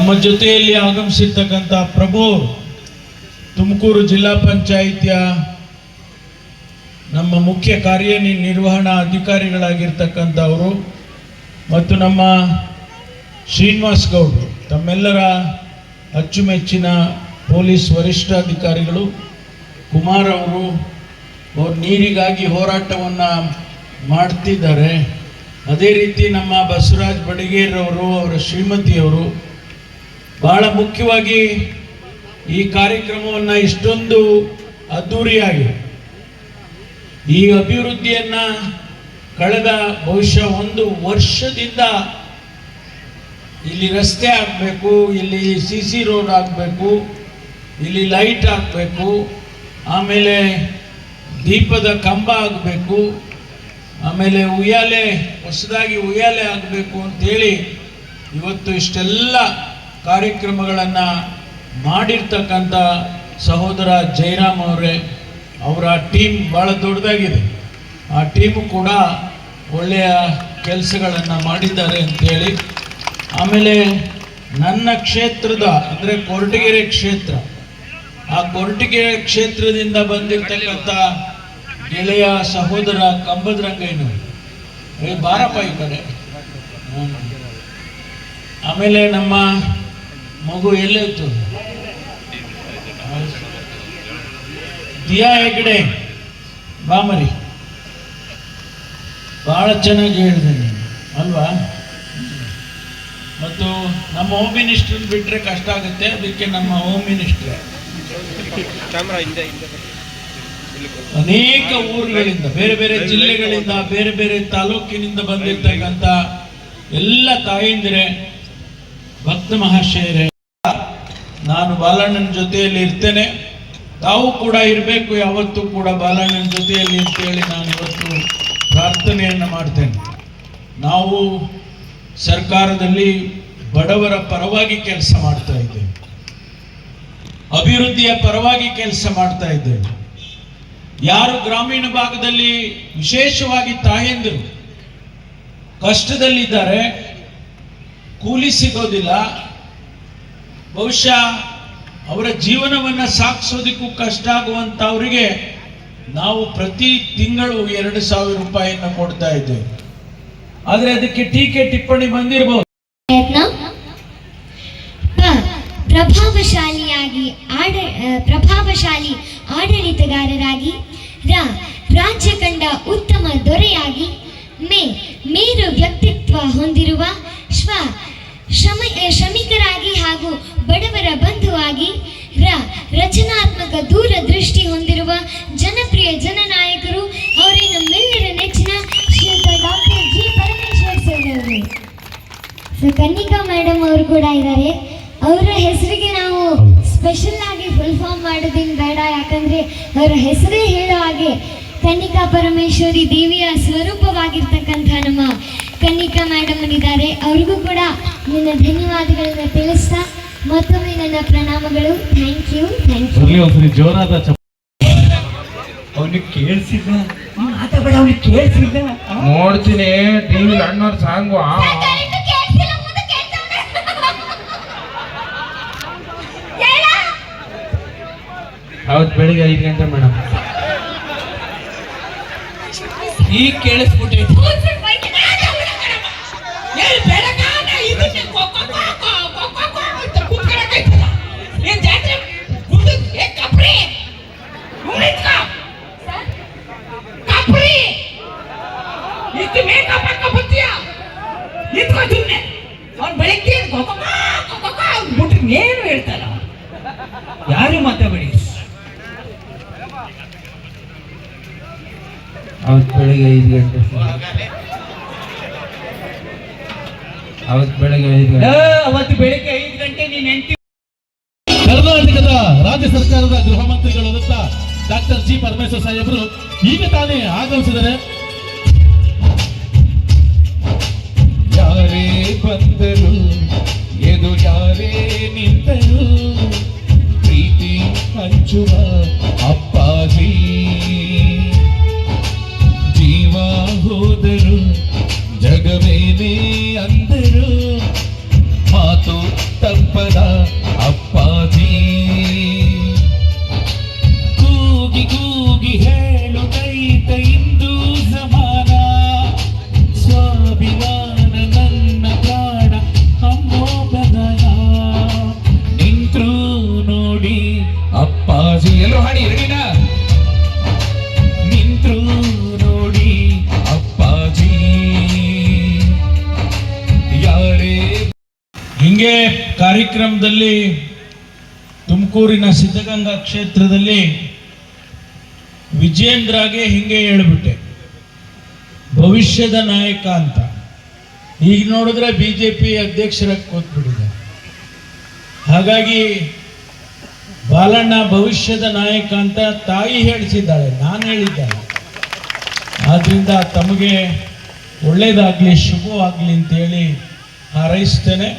ನಮ್ಮ ಜೊತೆಯಲ್ಲಿ ಆಗಮಿಸಿರ್ತಕ್ಕಂಥ ಪ್ರಭು ತುಮಕೂರು ಜಿಲ್ಲಾ ಪಂಚಾಯಿತಿಯ ನಮ್ಮ ಮುಖ್ಯ ಕಾರ್ಯನಿರ್ವಹಣಾ ಅಧಿಕಾರಿಗಳಾಗಿರ್ತಕ್ಕಂಥವರು ಮತ್ತು ನಮ್ಮ ಶ್ರೀನಿವಾಸ್ ಗೌಡ್ರು ತಮ್ಮೆಲ್ಲರ ಅಚ್ಚುಮೆಚ್ಚಿನ ಪೊಲೀಸ್ ವರಿಷ್ಠಾಧಿಕಾರಿಗಳು, ಕುಮಾರ್ ಅವರು ನೀರಿಗಾಗಿ ಹೋರಾಟವನ್ನು ಮಾಡ್ತಿದ್ದಾರೆ. ಅದೇ ರೀತಿ ನಮ್ಮ ಬಸವರಾಜ್ ಬಡಿಗೇರವರು, ಅವರ ಶ್ರೀಮತಿಯವರು ಬಹಳ ಮುಖ್ಯವಾಗಿ ಈ ಕಾರ್ಯಕ್ರಮವನ್ನು ಇಷ್ಟೊಂದು ಅದ್ಧೂರಿಯಾಗಿ ಈ ಅಭಿವೃದ್ಧಿಯನ್ನು ಕಳೆದ ಬಹುಶಃ 1 ವರ್ಷದಿಂದ ಇಲ್ಲಿ ರಸ್ತೆ ಆಗಬೇಕು, ಇಲ್ಲಿ CC ರೋಡ್ ಆಗಬೇಕು, ಇಲ್ಲಿ ಲೈಟ್ ಆಗಬೇಕು, ಆಮೇಲೆ ದೀಪದ ಕಂಬ ಆಗಬೇಕು, ಆಮೇಲೆ ಹೊಸದಾಗಿ ಉಯ್ಯಾಲೆ ಆಗಬೇಕು ಅಂತೇಳಿ ಇವತ್ತು ಇಷ್ಟೆಲ್ಲ ಕಾರ್ಯಕ್ರಮಗಳನ್ನು ಮಾಡಿರ್ತಕ್ಕಂಥ ಸಹೋದರ ಜಯರಾಮ್ ಅವರೇ, ಅವರ ಟೀಮ್ ಭಾಳ ದೊಡ್ಡದಾಗಿದೆ. ಆ ಟೀಮು ಕೂಡ ಒಳ್ಳೆಯ ಕೆಲಸಗಳನ್ನು ಮಾಡಿದ್ದಾರೆ ಅಂತೇಳಿ. ಆಮೇಲೆ ನನ್ನ ಕ್ಷೇತ್ರದ ಅಂದರೆ ಕೊರಟಗೆರೆ ಕ್ಷೇತ್ರ, ಆ ಕೊರಟಗೆರೆ ಕ್ಷೇತ್ರದಿಂದ ಬಂದಿರತಕ್ಕಂಥ ಗೆಳೆಯ ಸಹೋದರ ಕಂಬದರಂಗಯ್ಯನವರು, ಬಾರಪ್ಪ ಈ ಕಡೆ. ಆಮೇಲೆ ನಮ್ಮ ಮಗು ಎಲ್ಲೋಯ್ತು, ದಿಯಾ ಹೆಗ್ಡೆ, ಬಾಮರಿ, ಬಹಳ ಚೆನ್ನಾಗಿ ಹೇಳಿದೆ ನೀನು ಅಲ್ವಾ. ಮತ್ತು ನಮ್ಮ ಹೋಮ್ ಮಿನಿಸ್ಟರ್ ಬಿಟ್ಟರೆ ಕಷ್ಟ ಆಗುತ್ತೆ, ಅದಕ್ಕೆ ನಮ್ಮ ಹೋಮ್ ಮಿನಿಸ್ಟ್ರೆ ಅನೇಕ ಊರುಗಳಿಂದ, ಬೇರೆ ಬೇರೆ ಜಿಲ್ಲೆಗಳಿಂದ, ಬೇರೆ ಬೇರೆ ತಾಲೂಕಿನಿಂದ ಬಂದಿರ್ತಕ್ಕಂಥ ಎಲ್ಲ ತಾಯಂದಿರೇ, ಭಕ್ತ ಮಹಾಶಯರೇ, ನಾನು ಬಾಲಣ್ಣನ ಜೊತೆಯಲ್ಲಿ ಇರ್ತೇನೆ, ತಾವು ಕೂಡ ಇರಬೇಕು ಯಾವತ್ತೂ ಕೂಡ ಬಾಲಣ್ಣನ ಜೊತೆಯಲ್ಲಿ ಅಂತೇಳಿ ನಾನು ಇವತ್ತು ಪ್ರಾರ್ಥನೆಯನ್ನು ಮಾಡ್ತೇನೆ. ನಾವು ಸರ್ಕಾರದಲ್ಲಿ ಬಡವರ ಪರವಾಗಿ ಕೆಲಸ ಮಾಡ್ತಾ ಇದ್ದೇವೆ, ಅಭಿವೃದ್ಧಿಯ ಪರವಾಗಿ ಕೆಲಸ ಮಾಡ್ತಾ ಇದ್ದೇವೆ. ಯಾರು ಗ್ರಾಮೀಣ ಭಾಗದಲ್ಲಿ ವಿಶೇಷವಾಗಿ ತಾಯಂದಿರು ಕಷ್ಟದಲ್ಲಿದ್ದಾರೆ, ಕೂಲಿ ಸಿಗೋದಿಲ್ಲ, ಬಹುಶಃ ಅವರ ಜೀವನವನ್ನು ಸಾಗಿಸೋದಕ್ಕೂ ಕಷ್ಟ ಆಗುವಂಥವರಿಗೆ ನಾವು ಪ್ರತಿ ತಿಂಗಳು 2,000 ರೂಪಾಯಿಯನ್ನು ಕೊಡ್ತಾ ಇದ್ದೇವೆ. ಆದರೆ ಅದಕ್ಕೆ ಟೀಕೆ ಟಿಪ್ಪಣಿ ಬಂದಿರಬಹುದು. ಪ್ರಭಾವಶಾಲಿ ಆಡಳಿತಗಾರರಾಗಿ, ರಾಜ್ಯ ಕಂಡ ಉತ್ತಮ ದೊರೆಯಾಗಿ, ಮೇರು ವ್ಯಕ್ತಿತ್ವ ಹೊಂದಿರುವ ಶ್ರಮಿಕರಾಗಿ ಹಾಗೂ ಬಡವರ ಬಂಧುವಾಗಿ, ರಚನಾತ್ಮಕ ದೂರದೃಷ್ಟಿ ಹೊಂದಿರುವ ಜನಪ್ರಿಯ ಜನನಾಯಕರು ಅವರೇ ನಮ್ಮೆಲ್ಲರ ನೆಚ್ಚಿನ ಶ್ರೀಯುತ ಡಾಕ್ಟರ್ ಜಿ ಪರಮೇಶ್ವರ್ ಸರ್ ಅವರು. ಕನ್ನಿಕಾ ಮೇಡಮ್ ಅವರು ಕೂಡ ಇದ್ದಾರೆ. ಅವರ ಹೆಸರಿಗೆ ನಾವು ಸ್ಪೆಷಲ್ ಆಗಿ ಫುಲ್ ಫಾರ್ಮ್ ಮಾಡೋದೇನು ಬೇಡ, ಯಾಕಂದ್ರೆ ಅವರ ಹೆಸರೇ ಹೇಳೋ ಹಾಗೆ ಕನ್ನಿಕಾ ಪರಮೇಶ್ವರಿ ದೇವಿಯ ಸ್ವರೂಪವಾಗಿರ್ತಕ್ಕಂಥ ನಮ್ಮ ಕನ್ನಿಕಾ ಮೇಡಮ್ ಇದ್ದಾರೆ. ಅವ್ರಿಗೂ ಕೂಡ ನನ್ನ ಧನ್ಯವಾದಗಳನ್ನ ತಿಳಿಸ್ತಾ ಮತ್ತೊಮ್ಮೆ ನನ್ನ ಪ್ರಣಾಮಗಳು. Thank you. ಜೋರಾದ ಅವನಿಗೆ ಕೇಳಿಸಿದ್ದ ನೋಡ್ತೀನಿ ಟಿವಿ ಅಣ್ಣವ್ರ ಸಾಂಗು ಅವತ್ತು ಬೆಳಿಗ್ಗೆ 5 ಗಂಟೆ ಮೇಡಮ್. ಈಗ ಕೇಳಿಸ್ಬಿಟ್ಟೈತಿ. ಏನು ಹೇಳ್ತಾರ, ಯಾರು ಮಾತಾಡಿ. ಅವತ್ತು ಬೆಳಿಗ್ಗೆ 5 ಗಂಟೆ ಅವತ್ತು ಬೆಳಿಗ್ಗೆ 5 ಗಂಟೆ ನೀನ್ ಹೆಂಡತಿ. ಕರ್ನಾಟಕದ ರಾಜ್ಯ ಸರ್ಕಾರದ ಗೃಹ ಮಂತ್ರಿಗಳಾದಂತ ಡಾಕ್ಟರ್ ಜಿ ಪರಮೇಶ್ವರ್ ಸಾಹೇಬರು ಈಗ ತಾನೇ ಆಗಮಿಸಿದರೆ. ಯಾರೇ ಬಂದರು ಯಾರೇ ನಿಂತರು ಪ್ರೀತಿ ಹಂಚುವ ಅಪ್ಪಾಜಿ, ಜೀವ ಹೋದರು ಜಗವೇನೇ ಅಂದರು ಮಾತು ತಪ್ಪದ ಅಪ್ಪಾಜಿ. ಕೂಗಿ ಕೂಗಿ ಹೇಳುತ್ತೈತ ಇಂದು ಸಮಾನ, ಸ್ವಾಭಿಮಾನ ನನ್ನ ಪ್ರಾಣ ಅಮ್ಮೋ ಪ್ರಧಾನ. ನಿಂತ್ರು ನೋಡಿ ಅಪ್ಪಾಜಿ. ಎಲ್ಲರೂ ಹಾಡಿ ರೆಡಿನ? ನಿಂತ್ರು ನೋಡಿ ಅಪ್ಪಾಜಿ, ಯಾರೇ. ಹಿಂಗೆ ಕಾರ್ಯಕ್ರಮದಲ್ಲಿ ತುಮಕೂರಿನ ಸಿದ್ಧಗಂಗಾ ಕ್ಷೇತ್ರದಲ್ಲಿ ವಿಜೇಂದ್ರಗೆ ಹಿಂಗೆ ಹೇಳ್ಬಿಟ್ಟೆ, ಭವಿಷ್ಯದ ನಾಯಕ ಅಂತ. ಈಗ ನೋಡಿದ್ರೆ ಬಿಜೆಪಿ ಅಧ್ಯಕ್ಷರಾಗಿ ಕೂತ್ಬಿಟ್ಟಿದೆ. ಹಾಗಾಗಿ ಬಾಲಣ್ಣ ಭವಿಷ್ಯದ ನಾಯಕ ಅಂತ ತಾಯಿ ಹೇಳಿಸಿದ್ದಾಳೆ, ನಾನು ಹೇಳಿದ್ದಾಳೆ. ಆದ್ರಿಂದ ತಮಗೆ ಒಳ್ಳೇದಾಗ್ಲಿ, ಶುಭವಾಗ್ಲಿ ಅಂತೇಳಿ ಹಾರೈಸ್ತೇನೆ.